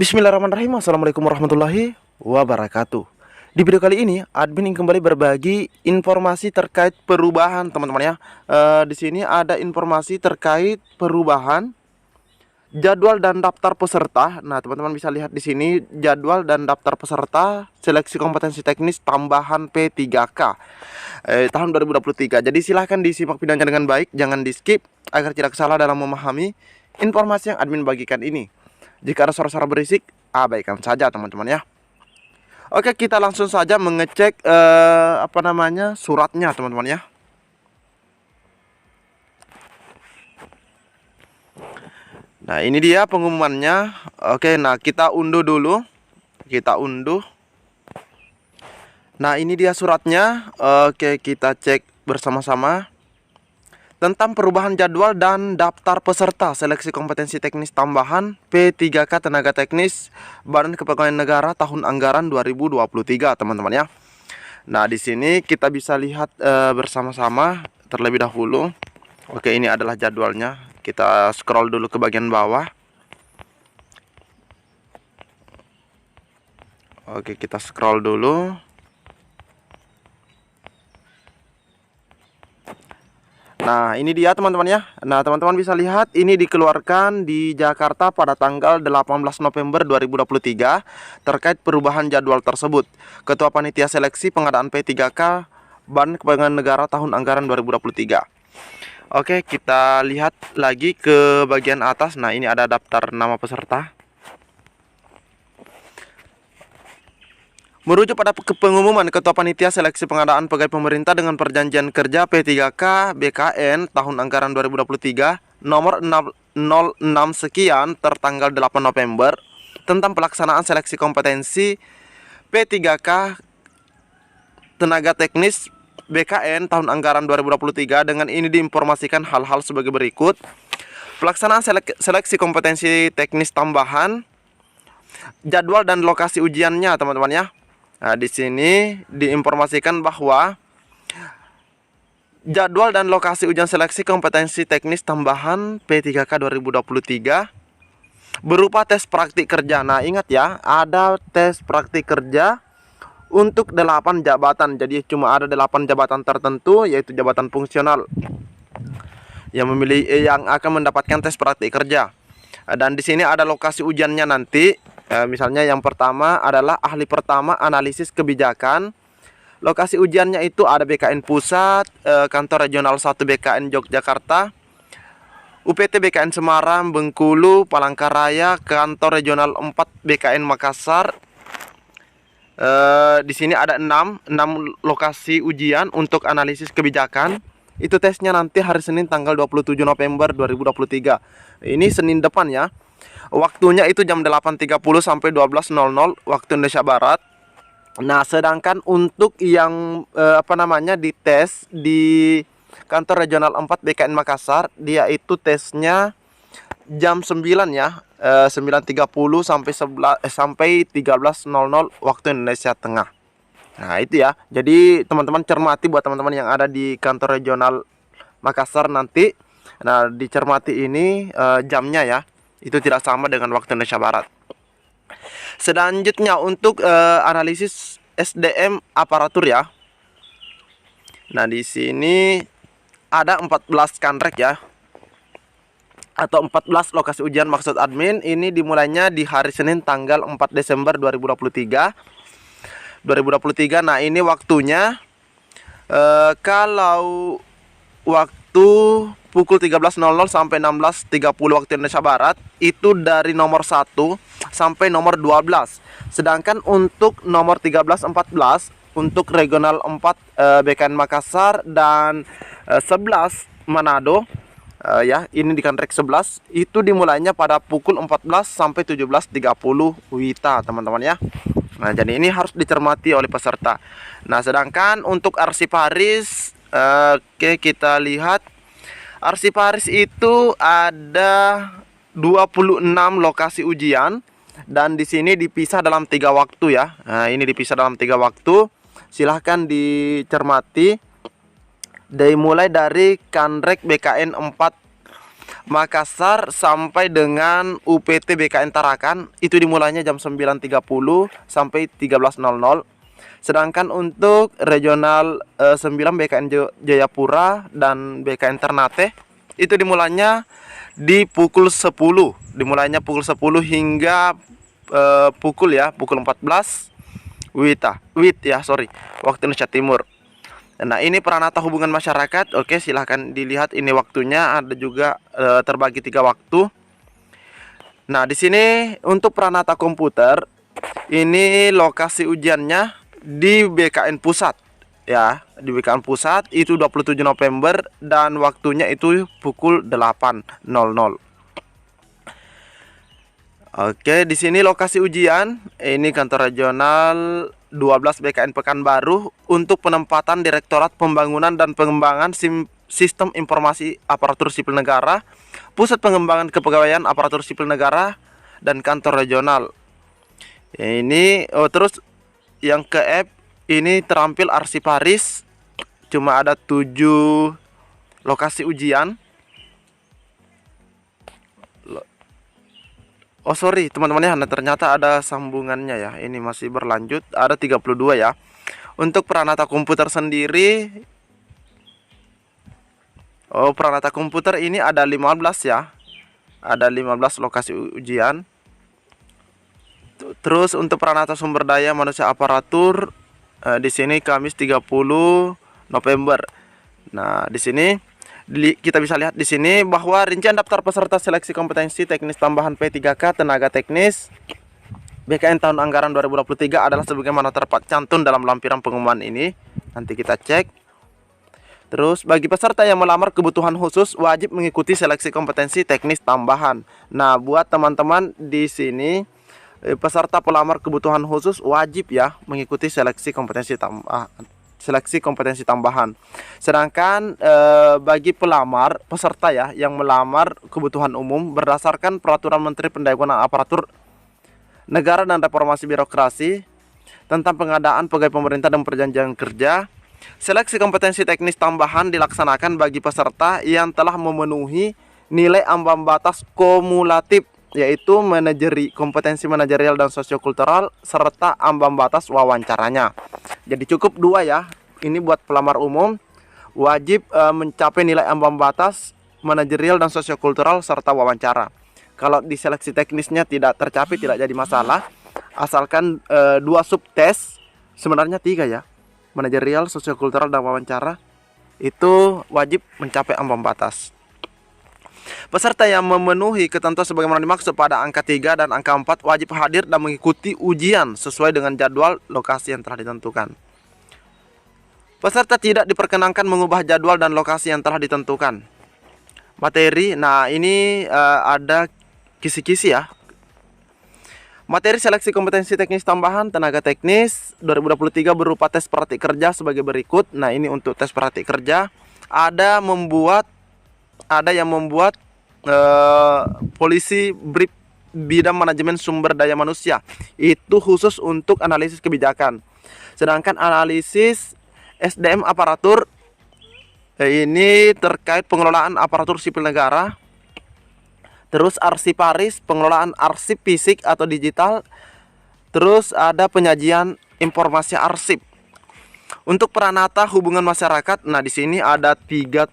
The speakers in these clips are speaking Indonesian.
Bismillahirrahmanirrahim. Assalamualaikum warahmatullahi wabarakatuh. Di video kali ini, admin ingin kembali berbagi informasi terkait perubahan, teman-teman ya. Di sini ada informasi terkait perubahan jadwal dan daftar peserta. Nah, teman-teman bisa lihat di sini jadwal dan daftar peserta seleksi kompetensi teknis tambahan P3K tahun 2023. Jadi silahkan disimak videonya dengan baik, jangan di skip agar tidak salah dalam memahami informasi yang admin bagikan ini. Jika ada suara-suara berisik, abaikan saja teman-teman ya. Oke, kita langsung saja mengecek suratnya teman-teman ya. Nah, ini dia pengumumannya. Oke, nah kita unduh dulu. Kita unduh. Nah, ini dia suratnya. Oke, kita cek bersama-sama. Tentang perubahan jadwal dan daftar peserta seleksi kompetensi teknis tambahan P3K Tenaga Teknis Badan Kepegawaian Negara tahun anggaran 2023, teman-teman ya. Nah, di sini kita bisa lihat bersama-sama terlebih dahulu. Oke, ini adalah jadwalnya. Kita scroll dulu ke bagian bawah. Oke, kita scroll dulu. Nah, ini dia teman-teman ya. Nah, teman-teman bisa lihat ini dikeluarkan di Jakarta pada tanggal 18 November 2023 terkait perubahan jadwal tersebut. Ketua Panitia Seleksi Pengadaan P3K Badan Kepegawaian Negara tahun anggaran 2023. Oke, kita lihat lagi ke bagian atas. Nah, ini ada daftar nama peserta. Merujuk pada pengumuman Ketua Panitia Seleksi Pengadaan Pegawai Pemerintah dengan Perjanjian Kerja P3K BKN tahun anggaran 2023 nomor 06 sekian tertanggal 8 November tentang pelaksanaan seleksi kompetensi P3K Tenaga Teknis BKN tahun anggaran 2023. Dengan ini diinformasikan hal-hal sebagai berikut. Pelaksanaan seleksi kompetensi teknis tambahan, jadwal dan lokasi ujiannya, teman-teman ya. Nah, di sini diinformasikan bahwa jadwal dan lokasi ujian seleksi kompetensi teknis tambahan P3K 2023 berupa tes praktik kerja. Nah, ingat ya, ada tes praktik kerja untuk 8 jabatan. Jadi cuma ada 8 jabatan tertentu, yaitu jabatan fungsional yang akan mendapatkan tes praktik kerja. Dan di sini ada lokasi ujiannya nanti. Misalnya yang pertama adalah ahli pertama analisis kebijakan. Lokasi ujiannya itu ada BKN Pusat, Kantor Regional 1 BKN Yogyakarta, UPT BKN Semarang, Bengkulu, Palangkaraya, Kantor Regional 4 BKN Makassar. Di sini ada 6 lokasi ujian untuk analisis kebijakan. Itu tesnya nanti hari Senin tanggal 27 November 2023. Ini Senin depan ya. Waktunya itu jam 8.30 sampai 12.00 waktu Indonesia Barat. Nah, sedangkan untuk yang dites di Kantor Regional 4 BKN Makassar, dia itu tesnya jam 9 ya. 9.30 sampai 13.00 waktu Indonesia Tengah. Nah, itu ya. Jadi teman-teman cermati buat teman-teman yang ada di Kantor Regional Makassar nanti. Nah, dicermati ini jamnya ya. Itu tidak sama dengan waktu Indonesia Barat. Selanjutnya untuk analisis SDM aparatur ya. Nah, di sini ada 14 kanrek ya. Atau 14 lokasi ujian maksud admin. Ini dimulainya di hari Senin tanggal 4 Desember 2023. Nah, ini waktunya kalau waktu pukul 13.00 sampai 16.30 waktu Indonesia Barat itu dari nomor 1 sampai nomor 12. Sedangkan untuk nomor 13, 14 untuk regional 4 BKN Makassar dan 11 Manado ya, ini di Kanrek 11 itu dimulainya pada pukul 14 sampai 17.30 WITA, teman-teman ya. Nah, jadi ini harus dicermati oleh peserta. Nah, sedangkan untuk arsiparis, oke, kita lihat arsiparis itu ada 26 lokasi ujian dan di sini dipisah dalam 3 waktu ya. Nah, ini dipisah dalam 3 waktu. Silahkan dicermati. Dimulai dari Kanrek BKN 4 Makassar sampai dengan UPT BKN Tarakan itu dimulainya jam 9.30 sampai 13.00. Sedangkan untuk regional 9 BKN Jayapura dan BKN Ternate itu dimulainya di pukul 10. Dimulainya pukul 10 hingga pukul 14 waktu Indonesia Timur. Nah, ini Pranata Hubungan Masyarakat. Oke, silahkan dilihat ini waktunya, ada juga terbagi 3 waktu. Nah, di sini untuk Pranata Komputer ini lokasi ujiannya di BKN Pusat ya, di BKN Pusat itu 27 November dan waktunya itu pukul 8.00. Oke, di sini lokasi ujian ini kantor regional 12 BKN Pekanbaru untuk penempatan Direktorat Pembangunan dan Pengembangan Sistem Informasi Aparatur Sipil Negara, Pusat Pengembangan Kepegawaian Aparatur Sipil Negara dan kantor regional. Ini terus yang ke F ini terampil Arsiparis, cuma ada 7 lokasi ujian. Oh sorry teman-teman ya, ternyata ada sambungannya ya. Ini masih berlanjut, ada 32 ya. Untuk Pranata Komputer sendiri, Pranata Komputer ini ada 15 ya. Ada 15 lokasi ujian. Terus untuk Pranata Sumber Daya Manusia Aparatur di sini Kamis 30 November. Nah, di sini kita bisa lihat di sini bahwa rincian daftar peserta seleksi kompetensi teknis tambahan P3K tenaga teknis BKN tahun anggaran 2023 adalah sebagaimana tercantum dalam lampiran pengumuman ini. Nanti kita cek. Terus bagi peserta yang melamar kebutuhan khusus wajib mengikuti seleksi kompetensi teknis tambahan. Nah, buat teman-teman di sini peserta pelamar kebutuhan khusus wajib ya mengikuti seleksi kompetensi tambahan. Sedangkan bagi peserta ya yang melamar kebutuhan umum berdasarkan Peraturan Menteri Pendayagunaan Aparatur Negara dan Reformasi Birokrasi tentang pengadaan pegawai pemerintah dan perjanjian kerja, seleksi kompetensi teknis tambahan dilaksanakan bagi peserta yang telah memenuhi nilai ambang batas kumulatif, yaitu kompetensi manajerial dan sosiokultural serta ambang batas wawancaranya. Jadi cukup 2 ya. Ini buat pelamar umum wajib mencapai nilai ambang batas manajerial dan sosiokultural serta wawancara. Kalau di seleksi teknisnya tidak tercapai tidak jadi masalah, asalkan 2 subtes, sebenarnya 3 ya, manajerial, sosiokultural dan wawancara itu wajib mencapai ambang batas. Peserta yang memenuhi ketentuan sebagaimana dimaksud pada angka 3 dan angka 4 wajib hadir dan mengikuti ujian sesuai dengan jadwal lokasi yang telah ditentukan. Peserta tidak diperkenankan mengubah jadwal dan lokasi yang telah ditentukan. Materi, nah ini ada kisi-kisi ya. Materi seleksi kompetensi teknis tambahan tenaga teknis 2023 berupa tes praktik kerja sebagai berikut. Nah, ini untuk tes praktik kerja ada yang membuat polisi brief bidang manajemen sumber daya manusia. Itu khusus untuk analisis kebijakan. Sedangkan analisis SDM aparatur ini terkait pengelolaan aparatur sipil negara. Terus Arsiparis, pengelolaan arsip fisik atau digital. Terus ada penyajian informasi arsip. Untuk Pranata Hubungan Masyarakat, nah di sini ada 3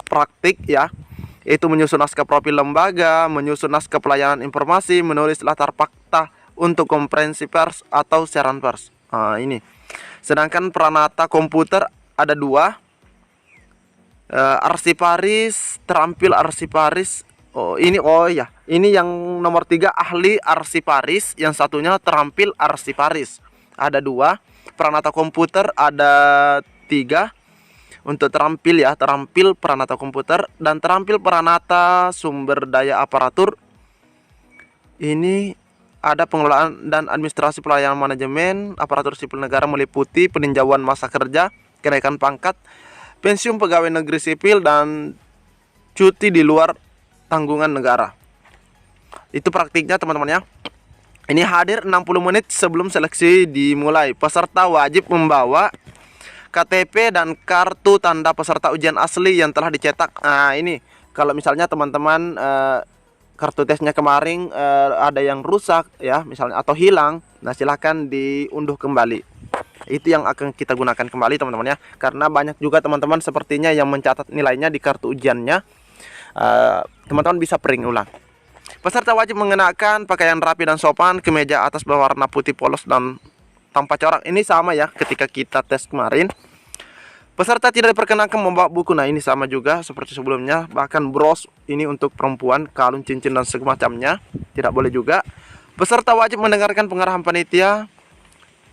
praktik ya. Yaitu menyusun naskah profil lembaga, menyusun naskah pelayanan informasi, menulis latar fakta untuk konferensi pers atau siaran pers. Nah, ini. Sedangkan Pranata Komputer ada 2. Arsiparis, terampil Arsiparis. Ini yang nomor 3 ahli Arsiparis, yang satunya terampil Arsiparis. Ada 2. Pranata Komputer ada 3. Untuk terampil ya, terampil Pranata Komputer dan terampil Pranata Sumber Daya Aparatur. Ini ada pengelolaan dan administrasi pelayanan manajemen aparatur sipil negara meliputi peninjauan masa kerja, kenaikan pangkat, pensiun pegawai negeri sipil dan cuti di luar tanggungan negara. Itu praktiknya teman-teman ya. Ini hadir 60 menit sebelum seleksi dimulai. Peserta wajib membawa KTP dan kartu tanda peserta ujian asli yang telah dicetak. Nah, ini Kalau misalnya teman-teman kartu tesnya kemarin ada yang rusak ya misalnya atau hilang, nah silahkan diunduh kembali. Itu yang akan kita gunakan kembali teman-teman ya, karena banyak juga teman-teman sepertinya yang mencatat nilainya di kartu ujiannya. Teman-teman bisa print ulang. Peserta wajib mengenakan pakaian rapi dan sopan, kemeja atas berwarna putih polos dan tanpa corak. Ini sama ya ketika kita tes kemarin. Peserta tidak diperkenankan membawa buku. Nah ini sama juga seperti sebelumnya. Bahkan bros ini untuk perempuan, kalung, cincin dan semacamnya tidak boleh juga. Peserta wajib mendengarkan pengarahan panitia.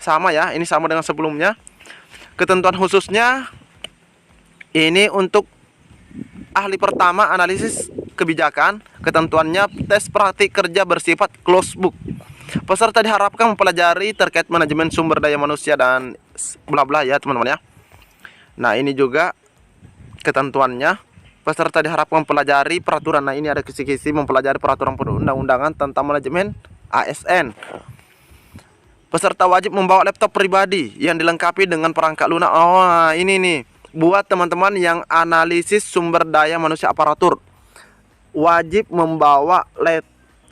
Sama ya, ini sama dengan sebelumnya. Ketentuan khususnya ini untuk ahli pertama analisis kebijakan. Ketentuannya tes praktik kerja bersifat closed book. Peserta diharapkan mempelajari terkait manajemen sumber daya manusia dan bla bla ya teman-teman ya. Nah ini juga ketentuannya. Peserta diharapkan mempelajari peraturan. Nah ini ada kisi-kisi mempelajari peraturan perundang-undangan tentang manajemen ASN. Peserta wajib membawa laptop pribadi yang dilengkapi dengan perangkat lunak. Oh ini nih buat teman-teman yang analisis sumber daya manusia aparatur, wajib membawa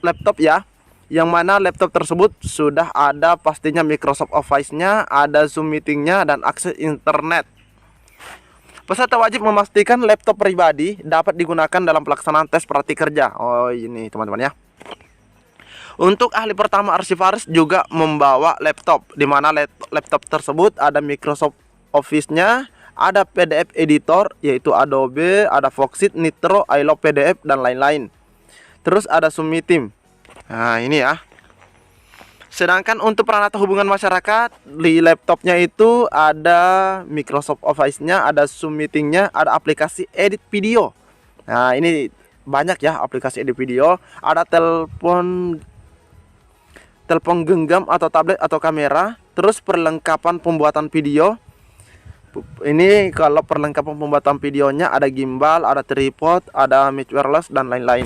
laptop ya, yang mana laptop tersebut sudah ada pastinya Microsoft Office-nya, ada Zoom meeting-nya dan akses internet. Peserta wajib memastikan laptop pribadi dapat digunakan dalam pelaksanaan tes praktik kerja. Oh ini teman-teman ya. Untuk ahli pertama arsivaris juga membawa laptop, di mana laptop tersebut ada Microsoft Office-nya, ada PDF editor yaitu Adobe, ada Foxit, Nitro, iLove PDF dan lain-lain. Terus ada Zoom Meeting. Nah ini ya. Sedangkan untuk peralatan hubungan masyarakat, di laptopnya itu ada Microsoft Office-nya, ada Zoom Meeting-nya, ada aplikasi edit video. Nah ini banyak ya aplikasi edit video. Ada telepon genggam atau tablet atau kamera. Terus perlengkapan pembuatan video. Ini kalau perlengkapan pembuatan videonya ada gimbal, ada tripod, ada mic wireless dan lain-lain.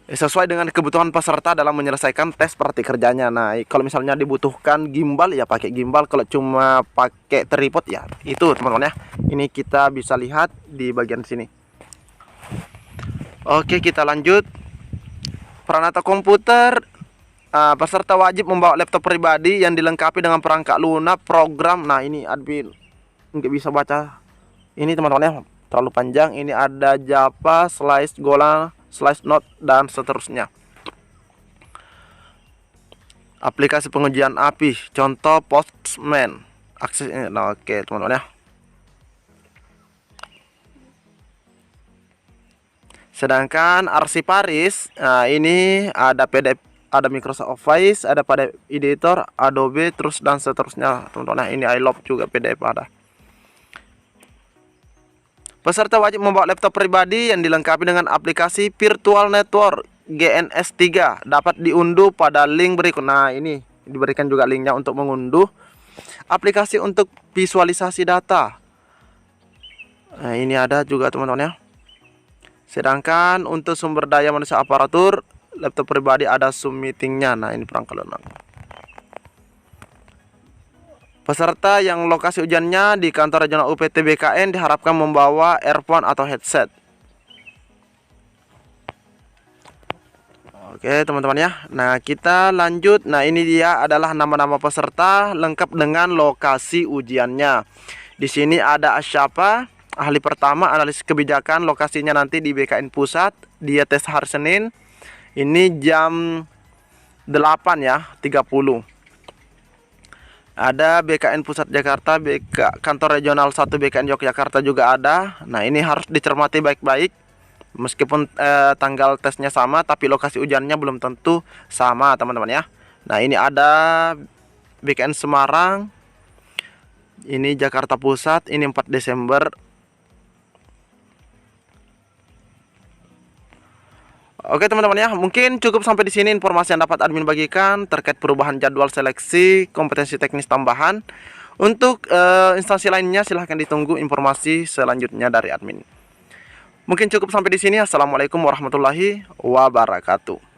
Sesuai dengan kebutuhan peserta dalam menyelesaikan tes praktik kerjanya. Nah, kalau misalnya dibutuhkan gimbal ya pakai gimbal, kalau cuma pakai tripod ya itu teman-teman ya. Ini kita bisa lihat di bagian sini. Oke, kita lanjut. Peralatan komputer. Peserta wajib membawa laptop pribadi yang dilengkapi dengan perangkat lunak, program. Nah, ini admin nggak bisa baca. Ini teman-teman ya, terlalu panjang. Ini ada Java, Slice, Golang, Slice Note dan seterusnya. Aplikasi pengujian API, contoh Postman. Akses ini. Nah, oke teman-teman ya. Sedangkan arsiparis, nah ini ada PDF, ada Microsoft Office, ada pada editor, Adobe, terus dan seterusnya teman-teman. Nah, ini iLove juga PDF ada. Peserta wajib membawa laptop pribadi yang dilengkapi dengan aplikasi Virtual Network GNS3, dapat diunduh pada link berikut. Nah ini diberikan juga linknya untuk mengunduh aplikasi untuk visualisasi data. Nah ini ada juga teman-teman ya. Sedangkan untuk sumber daya manusia aparatur, laptop pribadi ada Zoom meeting-nya. Nah ini perangkat lunak. Peserta yang lokasi ujiannya di kantor regional UPT BKN diharapkan membawa earphone atau headset. Oke teman-teman ya. Nah kita lanjut. Nah ini dia adalah nama-nama peserta lengkap dengan lokasi ujiannya. Di sini ada siapa? Ahli pertama analisis kebijakan, lokasinya nanti di BKN Pusat. Dia tes hari Senin. Ini jam 8 ya 30. Ada BKN Pusat Jakarta, kantor regional 1 BKN Yogyakarta juga ada. Nah ini harus dicermati baik-baik. Meskipun tanggal tesnya sama, tapi lokasi ujiannya belum tentu sama teman-teman ya. Nah ini ada BKN Semarang. Ini Jakarta Pusat, ini 4 Desember. Oke teman-teman ya, mungkin cukup sampai di sini informasi yang dapat admin bagikan terkait perubahan jadwal seleksi kompetensi teknis tambahan. Untuk instansi lainnya silahkan ditunggu informasi selanjutnya dari admin. Mungkin cukup sampai di sini. Assalamualaikum warahmatullahi wabarakatuh.